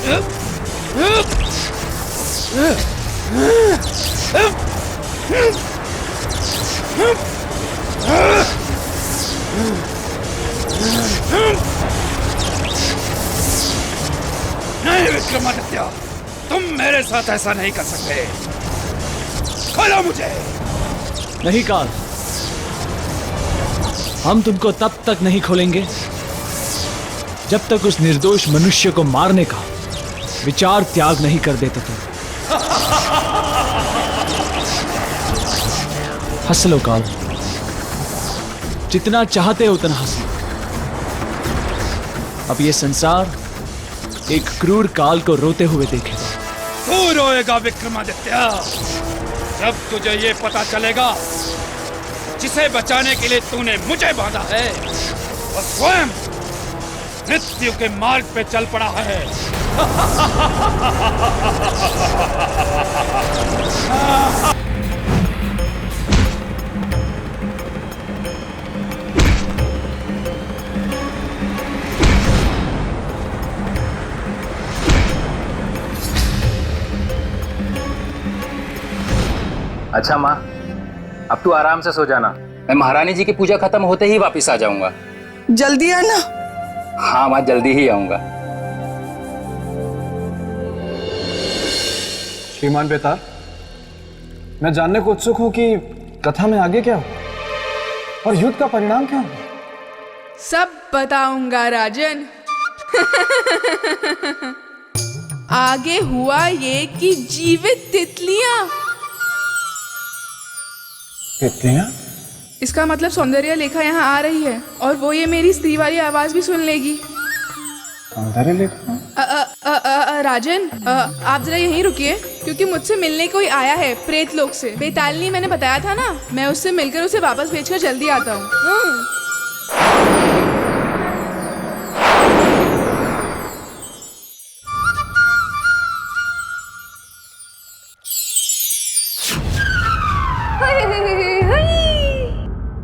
नहीं विक्रमादित्य, तुम मेरे साथ ऐसा नहीं कर सकते। खोलो मुझे। नहीं काल, हम तुमको तब तक नहीं खोलेंगे जब तक उस निर्दोष मनुष्य को मारने का विचार त्याग नहीं कर देते तुम। हंस लो काल, जितना चाहते हो उतना हंस लो। अब ये संसार एक क्रूर काल को रोते हुए देखेगा। तू रोएगा विक्रमादित्य, जब तुझे ये पता चलेगा जिसे बचाने के लिए तूने मुझे बांधा है वो स्वयं मृत्यु के मार्ग पे चल पड़ा है। अच्छा माँ, अब तू आराम से सो जाना। मैं महारानी जी की पूजा खत्म होते ही वापस आ जाऊंगा। जल्दी आना। हाँ माँ, जल्दी ही आऊंगा। श्रीमान बेताल, मैं जानने को उत्सुक हूं कि कथा में आगे क्या हो और युद्ध का परिणाम क्या हो। सब बताऊंगा राजन। आगे हुआ ये कि जीवित तितलियां। तितलियां? इसका मतलब सौंदर्य लेखा यहाँ आ रही है और वो ये मेरी स्त्री वाली आवाज भी सुन लेगी। सौंदर्य लेखा? राजन, आप जरा यहीं रुकिए क्योंकि मुझसे मिलने कोई आया है प्रेत लोक से। बेतालनी मैंने बताया था ना, मैं उससे मिलकर उसे वापस भेजकर जल्दी आता हूँ।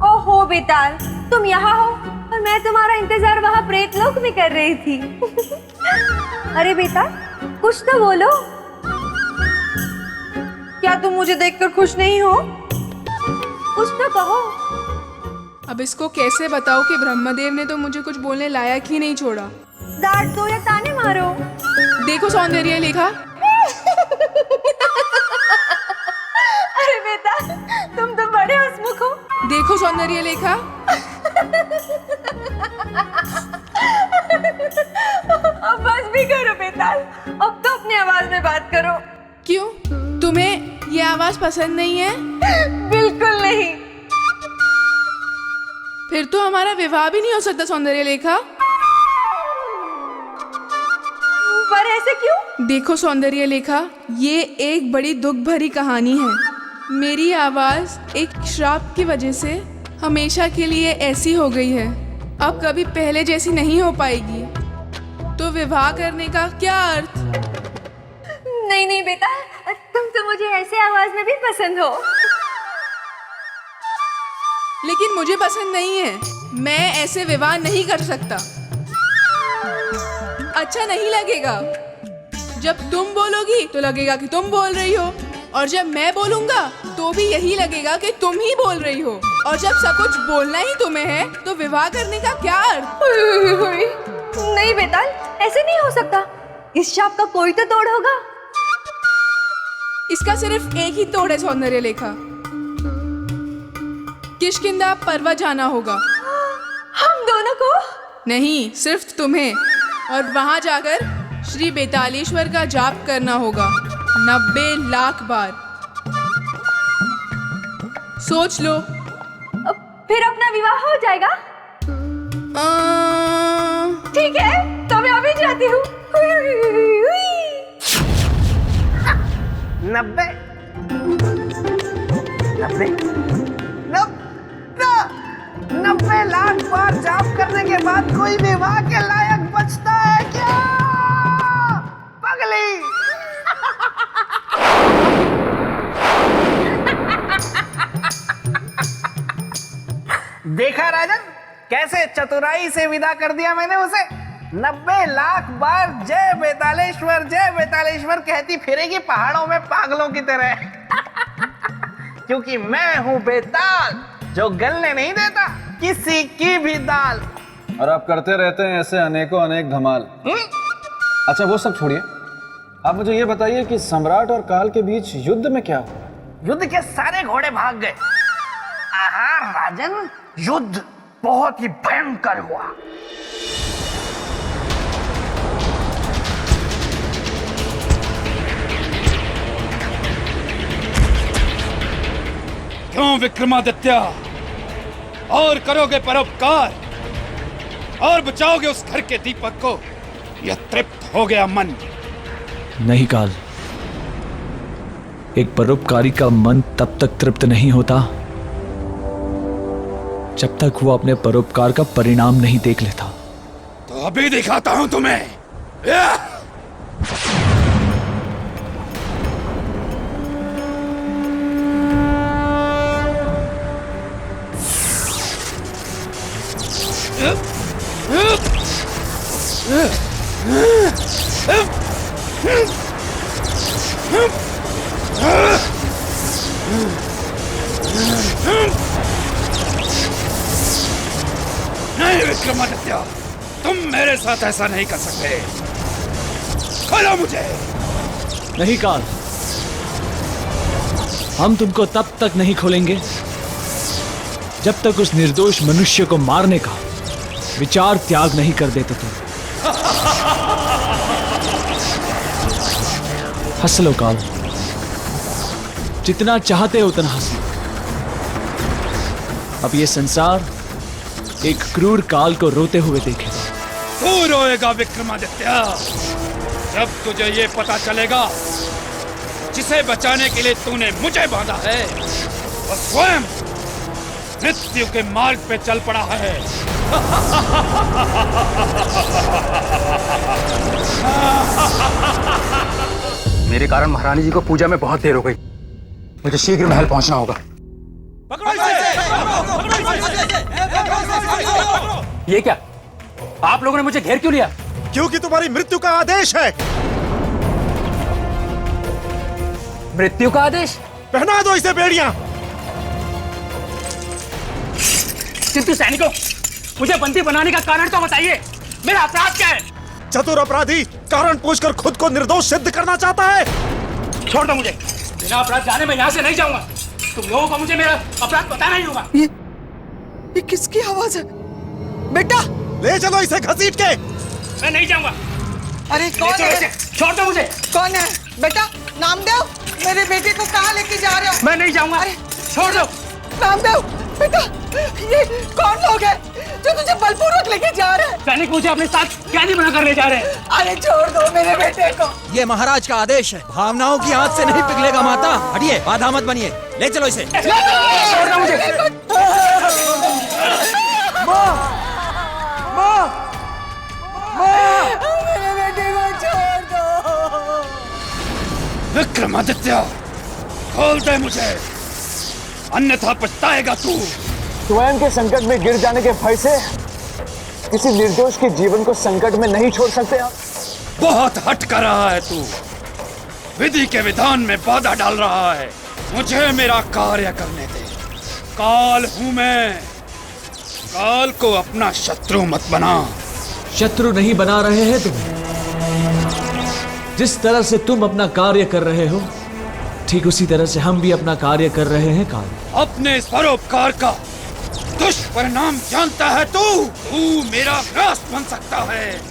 ओहो बेताल, तुम यहाँ हो और मैं तुम्हारा इंतजार वहाँ प्रेत लोक में कर रही थी। अरे बेताल, कुछ तो बोलो। क्या तुम मुझे देखकर खुश नहीं हो? कुछ तो कहो। अब इसको कैसे बताओ कि ब्रह्मदेव ने तो मुझे कुछ बोलने लायक ही नहीं छोड़ा। डांट दो या ताने मारो। देखो सौंदर्य लेखा। अरे बेटा, तुम तो बड़े हंसमुख हो। देखो सौंदर्य लेखा। अब बस भी करो बेताल, अब तो अपनी आवाज में बात करो। क्यों, तुम्हें ये आवाज पसंद नहीं है? बिल्कुल नहीं। फिर तो हमारा विवाह भी नहीं हो सकता सौंदर्य लेखा। पर ऐसे क्यों? देखो सौंदर्य लेखा, ये एक बड़ी दुख भरी कहानी है। मेरी आवाज एक श्राप की वजह से हमेशा के लिए ऐसी हो गई है, अब कभी पहले जैसी नहीं हो पाएगी। तो विवाह करने का क्या अर्थ? नहीं नहीं बेटा, तुम तो मुझे ऐसे आवाज में भी पसंद हो। लेकिन मुझे पसंद नहीं है, मैं ऐसे विवाह नहीं कर सकता। अच्छा नहीं लगेगा। जब तुम बोलोगी तो लगेगा कि तुम बोल रही हो, और जब मैं बोलूंगा तो भी यही लगेगा कि तुम ही बोल रही हो। और जब सब कुछ बोलना ही तुम्हें है तो विवाह करने का क्या अर्थ? नहीं बेटा, ऐसे नहीं हो सकता। इस शाप का कोई तो तोड़ होगा। इसका सिर्फ एक ही तोड़ है सौंदर्य लेखा। किष्किंधा पर्वत जाना होगा। हम दोनों को? नहीं, सिर्फ तुम्हें। और वहां जाकर श्री बेतालेश्वर का जाप करना होगा 90 लाख बार। सोच लो। फिर अपना विवाह हो जाएगा? ठीक है, तो मैं अभी जाती हूँ। 90 लाख बार जाप करने के बाद कोई विवाह के लायक बचता है क्या? पगली। देखा राजन, कैसे चतुराई से विदा कर दिया मैंने उसे। 90 लाख बार जय बेतालेश्वर कहती फिरेगी पहाड़ों में पागलों की तरह। क्योंकि मैं हूँ बेताल, जो गलने नहीं देता किसी की भी दाल। और आप करते रहते हैं ऐसे अनेकों अनेक धमाल। अच्छा वो सब छोड़िए, आप मुझे ये बताइए कि सम्राट और काल के बीच युद्ध में क्या हुआ? युद्ध के सारे घोड़े भाग गए। आहा राजन, युद्ध बहुत ही भयंकर हुआ। क्यों विक्रमादित्य, और करोगे परोपकार और बचाओगे उस घर के दीपक को? यह तृप्त हो गया मन। नहीं काल, एक परोपकारी का मन तब तक तृप्त नहीं होता जब तक वो अपने परोपकार का परिणाम नहीं देख लेता। तो अभी दिखाता हूं तुम्हें। या! नहीं विक्रमादित्य, तुम मेरे साथ ऐसा नहीं कर सकते। खोलो मुझे। नहीं काल, हम तुमको तब तक नहीं खोलेंगे जब तक उस निर्दोष मनुष्य को मारने का विचार त्याग नहीं कर देते तुम। हंस लो काल, जितना चाहते हो उतना हंस लो। अब ये संसार एक क्रूर काल को रोते हुए देखेगा। तू रोएगा विक्रमादित्य, जब तुझे ये पता चलेगा जिसे बचाने के लिए तूने मुझे बांधा है वो स्वयं मृत्यु के मार्ग पे चल पड़ा है। मेरे कारण महारानी जी को पूजा में बहुत देर हो गई। मुझे शीघ्र महल पहुंचना होगा। ये क्या? आप लोगों ने मुझे घेर क्यों लिया? क्योंकि तुम्हारी मृत्यु का आदेश है। मृत्यु का आदेश? पहना दो इसे बेड़ियां। किंतु सैनिकों, मुझे बंदी बनाने का कारण तो बताइए। मेरा अपराध क्या है? चतुर अपराधी कारण पूछकर खुद को निर्दोष सिद्ध करना चाहता है। छोड़ दो मुझे। बिना अपराध जाने मैं यहाँ से नहीं जाऊंगा। तुम लोगों को मुझे मेरा अपराध बताना ही होगा। ये किसकी आवाज है? बेटा ले चलो इसे घसीट के। मैं नहीं जाऊंगा। अरे कौन है? छोड़ दो मुझे। कौन है? बेटा नामदेव, मेरे बेटे को कहाँ लेके जा रहे हो? मैं नहीं जाऊंगा। छोड़ दो। नामदेव बेटा, ये कौन लोग हैं जो तुझे बलपूर्वक लेके जा रहे हैं? सैनिक मुझे अपने साथ कैदी बनाकर ले जा रहे हैं। अरे छोड़ दो मेरे बेटे को। ये महाराज का आदेश है। भावनाओं की आंच से नहीं पिघलेगा माता। हटिए, बाधा मत बनिए। ले चलो इसे। छोड़ दो मुझे। मेरे बेटे को छोड़ दो। विक्रमादित्य, खोल दे मुझे, अन्यथा पछताएगा तू। स्वयं के संकट में गिर जाने के भय से किसी निर्दोष के जीवन को संकट में नहीं छोड़ सकते आप। बहुत हट कर रहा है तू, विधि के विधान में बाधा डाल रहा है। मुझे मेरा कार्य करने दे। काल हूं मैं। काल को अपना शत्रु मत बना। शत्रु नहीं बना रहे हैं तुम। जिस तरह से तुम अपना कार्य कर रहे हो, ठीक उसी तरह से हम भी अपना कार्य कर रहे हैं काल। अपने इस परोपकार का दुष्परिणाम जानता है तू। तू मेरा ग्रास बन सकता है।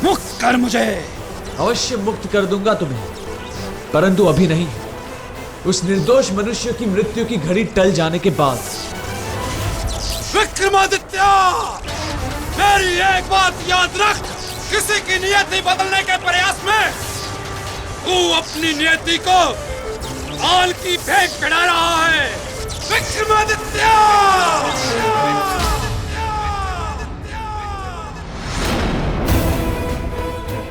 मुक्त कर मुझे। अवश्य मुक्त कर दूंगा तुम्हें, परंतु अभी नहीं। उस निर्दोष मनुष्य की मृत्यु की घड़ी टल जाने के बाद। विक्रमादित्य, मेरी एक बात याद रख। किसी की नियति बदलने के प्रयास में तू अपनी नियति को काल की भेंट चढ़ा रहा है। विक्रमादित्य!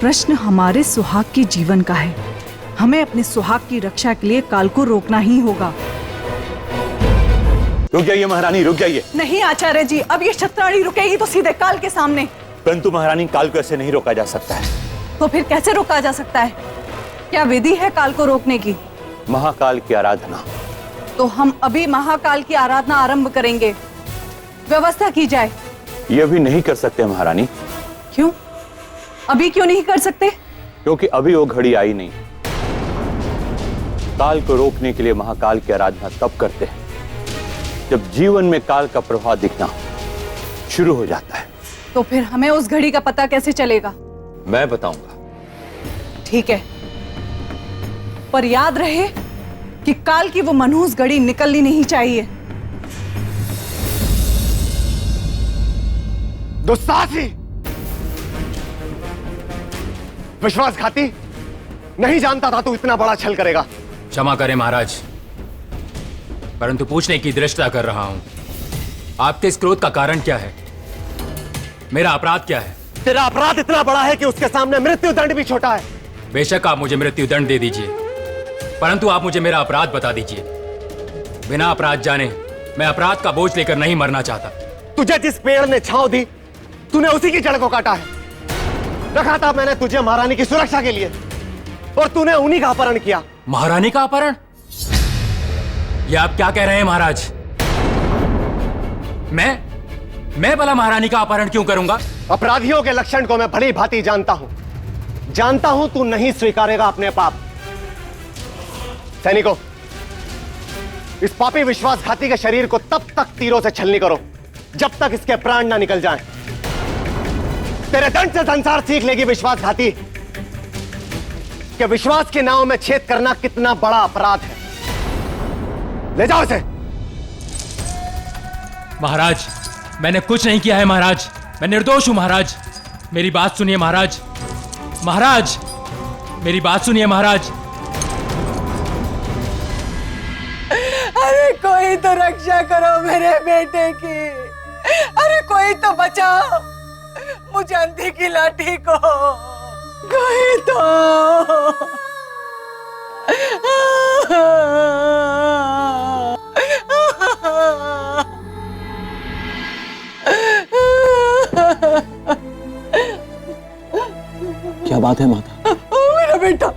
प्रश्न हमारे सुहाग के जीवन का है। हमें अपने सुहाग की रक्षा के लिए काल को रोकना ही होगा। रुक जाइए महारानी, रुक जाइए। नहीं आचार्य जी, अब ये शतरानी रुकेगी तो सीधे काल के सामने। परंतु महारानी काल को ऐसे नहीं रोका जा सकता है। तो फिर कैसे रोका जा सकता है? क्या विधि है काल को रोकने की? महाकाल की आराधना। तो हम अभी महाकाल की आराधना आरंभ करेंगे। व्यवस्था की जाए। यह भी नहीं कर सकते महारानी। क्यों? अभी क्यों नहीं कर सकते? क्योंकि अभी वो घड़ी आई नहीं। काल को रोकने के लिए महाकाल की आराधना तब करते हैं जब जीवन में काल का प्रभाव दिखना शुरू हो जाता है। तो फिर हमें उस घड़ी का पता कैसे चलेगा? मैं बताऊंगा। ठीक है, पर याद रहे कि काल की वो मनहूस घड़ी निकलनी नहीं चाहिए। दुस्साहसी, विश्वासघाती, नहीं जानता था तू इतना बड़ा छल करेगा। क्षमा करें महाराज, परंतु पूछने की दृष्टता कर रहा हूं। आपके इस क्रोध का कारण क्या है? मेरा अपराध क्या है? तेरा अपराध इतना बड़ा है कि उसके सामने मृत्यु दंड भी छोटा है। बेशक आप मुझे मृत्यु दंड दे दीजिए, परंतु आप मुझे मेरा अपराध बता दीजिए। बिना अपराध जाने मैं अपराध का बोझ लेकर नहीं मरना चाहता। तुझे जिस पेड़ ने छांव दी, तूने उसी की जड़ को काटा है। रखा था मैंने तुझे महारानी की सुरक्षा के लिए, और तूने उन्हीं का अपहरण किया। महारानी का अपहरण? ये आप क्या कह रहे हैं महाराज? मैं भला महारानी का अपहरण क्यों करूंगा? अपराधियों के लक्षण को मैं भली भांति जानता हूं तू नहीं स्वीकारेगा अपने पाप। सैनिकों, इस पापी विश्वासघाती के शरीर को तब तक तीरों से छलनी करो जब तक इसके प्राण ना निकल जाएं। तेरे दंड से संसार सीख लेगी विश्वासघाती कि विश्वास के नाव में छेद करना कितना बड़ा अपराध है। ले जाओ इसे। महाराज, मैंने कुछ नहीं किया है महाराज, मैं निर्दोष हूं महाराज। मेरी बात सुनिए महाराज। महाराज, मेरी बात सुनिए महाराज। अरे कोई तो रक्षा करो मेरे बेटे की। अरे कोई तो बचाओ मुझे अंधी की लाठी को। कोई तो। क्या बात है माता? मेरा बेटा,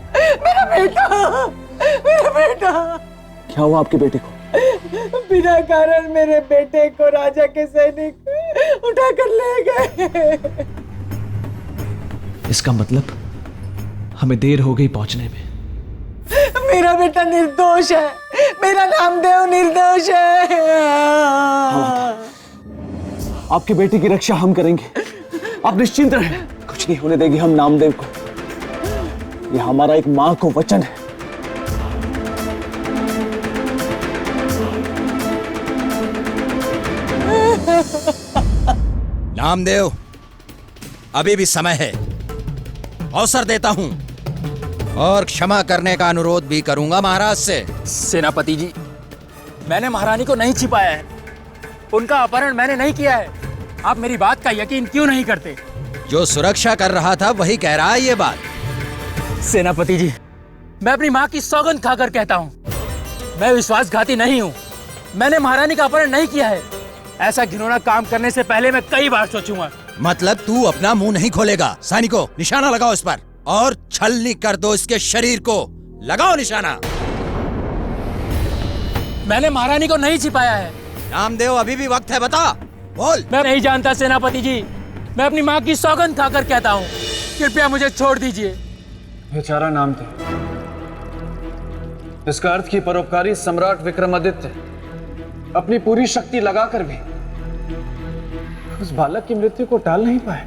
मेरा बेटा, मेरा बेटा। क्या हुआ आपके बेटे को? बिना कारण मेरे बेटे को राजा के सैनिक उठाकर ले गए। इसका मतलब हमें देर हो गई पहुंचने में। मेरा बेटा निर्दोष है, मेरा नामदेव निर्दोष है। आपके बेटे की रक्षा हम करेंगे, आप निश्चिंत रहें। कुछ नहीं होने देगी हम नामदेव को। यह हमारा एक मां को वचन है। नामदेव, अभी भी समय है, अवसर देता हूं और क्षमा करने का अनुरोध भी करूंगा महाराज से। सेनापति जी, मैंने महारानी को नहीं छिपाया है, उनका अपहरण मैंने नहीं किया है। आप मेरी बात का यकीन क्यों नहीं करते? जो सुरक्षा कर रहा था वही कह रहा है ये बात। सेनापति जी, मैं अपनी माँ की सौगंध खाकर कहता हूँ, मैं विश्वासघाती नहीं हूँ। मैंने महारानी का अपहरण नहीं किया है। ऐसा घिनौना काम करने से पहले मैं कई बार सोचूंगा। मतलब तू अपना मुंह नहीं खोलेगा? सैनिकों, निशाना लगाओ इस पर और छलनी कर दो इसके शरीर को। लगाओ निशाना। मैंने महारानी को नहीं छिपाया है। नामदेव, अभी भी वक्त है, बता, बोल। मैं नहीं जानता सेनापति जी, मैं अपनी माँ की सौगंध खाकर कहता हूँ, कृपया मुझे छोड़ दीजिए। बेचारा नामदेव, इसका अर्थ कि परोपकारी सम्राट विक्रमादित्य अपनी पूरी शक्ति लगाकर भी उस बालक की मृत्यु को टाल नहीं पाए।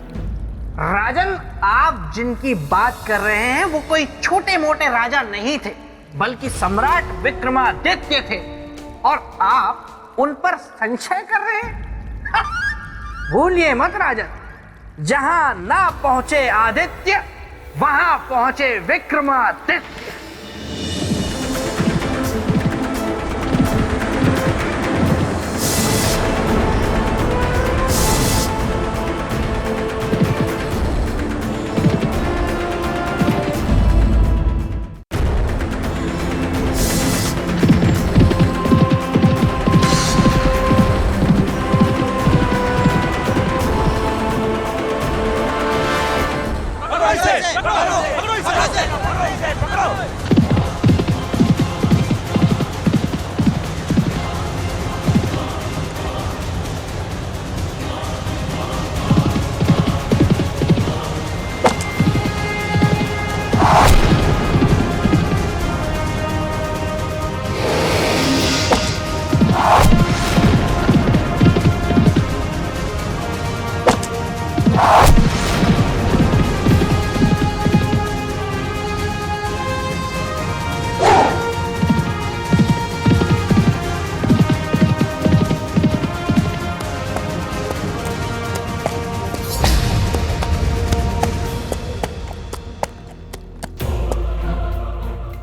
राजन, आप जिनकी बात कर रहे हैं वो कोई छोटे मोटे राजा नहीं थे, बल्कि सम्राट विक्रमादित्य थे, और आप उन पर संशय कर रहे हैं। भूलिए मत राजन, जहां ना पहुंचे आदित्य वहां पहुंचे विक्रमादित्य।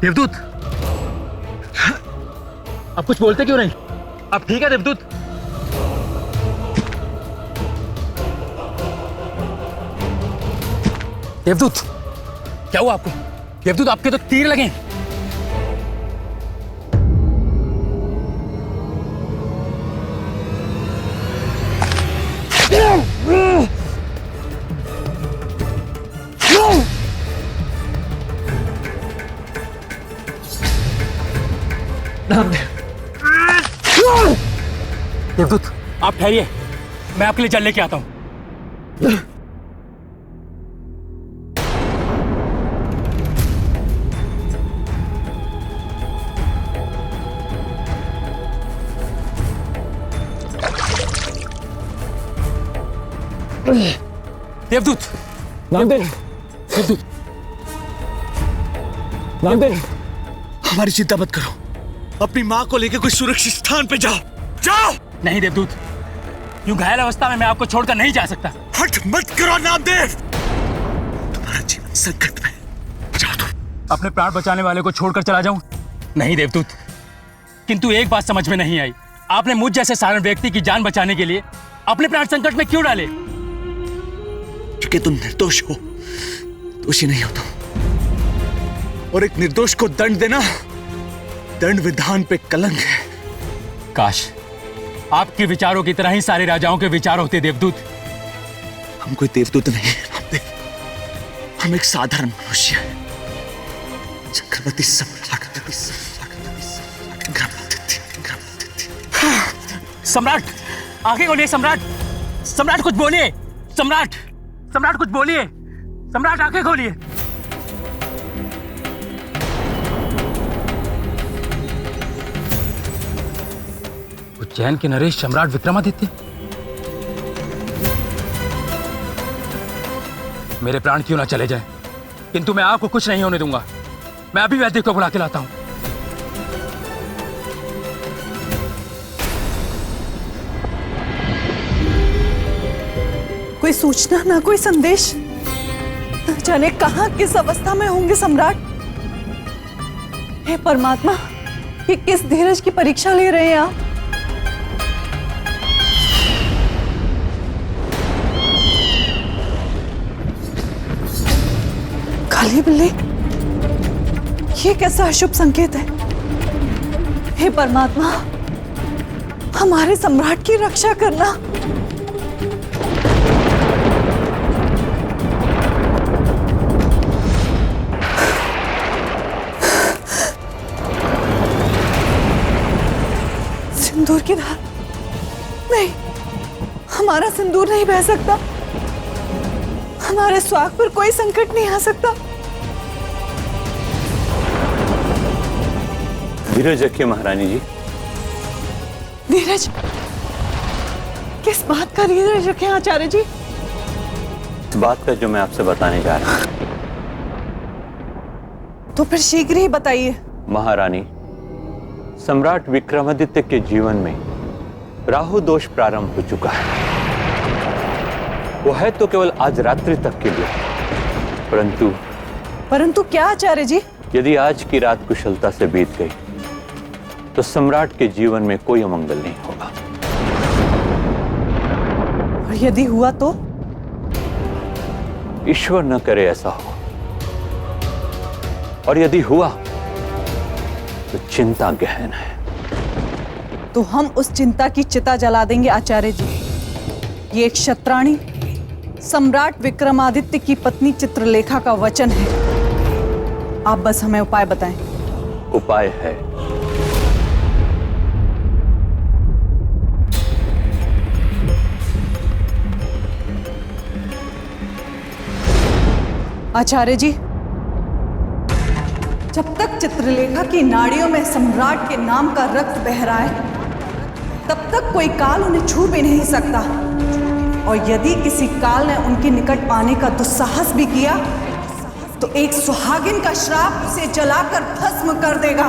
देवदूत, आप कुछ बोलते क्यों नहीं? आप ठीक है देवदूत? देवदूत, क्या हुआ आपको? देवदूत, आपके तो तीर लगे। देवदूत, आप ठहरिए, मैं आपके लिए जल लेके आता हूं। देवदूत, नामदेव, देवदूत, नामदेव, हमारी चिंता मत करो। अपनी माँ को लेकर कोई सुरक्षित स्थान पे जाओ, जाओ। नहीं देवदूत, यूं घायल अवस्था में मैं आपको छोड़कर नहीं जा सकता। हट मत करो नामदेव, तुम्हारा जीवन संकट में। जाओ तुम। अपने प्राण बचाने वाले को छोड़कर चला जाऊं? नहीं देवदूत, किंतु एक बात समझ में नहीं आई, आपने मुझ जैसे साधारण व्यक्ति की जान बचाने के लिए अपने प्राण संकट में क्यों डाले? क्योंकि तुम निर्दोष हो, दोषी नहीं हो तुम। और एक निर्दोष को दंड देना दंड विधान पे कलंक है। काश आपके विचारों की तरह ही सारे राजाओं के विचार होते देवदूत। हम कोई देवदूत नहीं है, हम एक साधारण मनुष्य हैं। चक्रवर्ती सम्राट, आगे खोलिए सम्राट, सम्राट कुछ बोलिए, सम्राट, सम्राट कुछ बोलिए, सम्राट आंखें खोलिए। उज्जैन के नरेश सम्राट विक्रमादित्य, मेरे प्राण क्यों ना चले जाए, किंतु मैं आपको कुछ नहीं होने दूंगा। मैं अभी वैद्य को बुला के लाता हूं। कोई सूचना ना कोई संदेश, न जाने कहां किस अवस्था में होंगे सम्राट। हे परमात्मा, ये किस धीरज की परीक्षा ले रहे हैं आप? काली बिल्ली, ये कैसा अशुभ संकेत है? हे परमात्मा, हमारे सम्राट की रक्षा करना। सिंदूर की धार, नहीं, हमारा सिंदूर नहीं बह सकता। हमारे स्वाग पर कोई संकट नहीं आ सकता। धीरज रखिए महारानी जी। धीरज? किस बात का धीरज रखें आचार्य जी? इस बात का जो मैं आपसे बताने जा रहा हूं। तो फिर शीघ्र ही बताइए। महारानी, सम्राट विक्रमादित्य के जीवन में राहु दोष प्रारंभ हो चुका है। वो है तो केवल आज रात्रि तक के लिए, परंतु क्या आचार्य जी? यदि आज की रात कुशलता से बीत गई तो सम्राट के जीवन में कोई अमंगल नहीं होगा। और यदि हुआ तो? ईश्वर न करे ऐसा हो। और यदि हुआ तो चिंता गहन है। तो हम उस चिंता की चिता जला देंगे आचार्य जी। ये एक क्षत्राणी सम्राट विक्रमादित्य की पत्नी चित्रलेखा का वचन है। आप बस हमें उपाय बताएं। उपाय है। आचार्य जी, जब तक चित्रलेखा की नाड़ियों में सम्राट के नाम का रक्त बह रहा है, तब तक कोई काल उन्हें छू भी नहीं सकता। और यदि किसी काल ने उनके निकट आने का दुस्साहस भी किया, तो एक सुहागिन का श्राप उसे जलाकर भस्म कर देगा।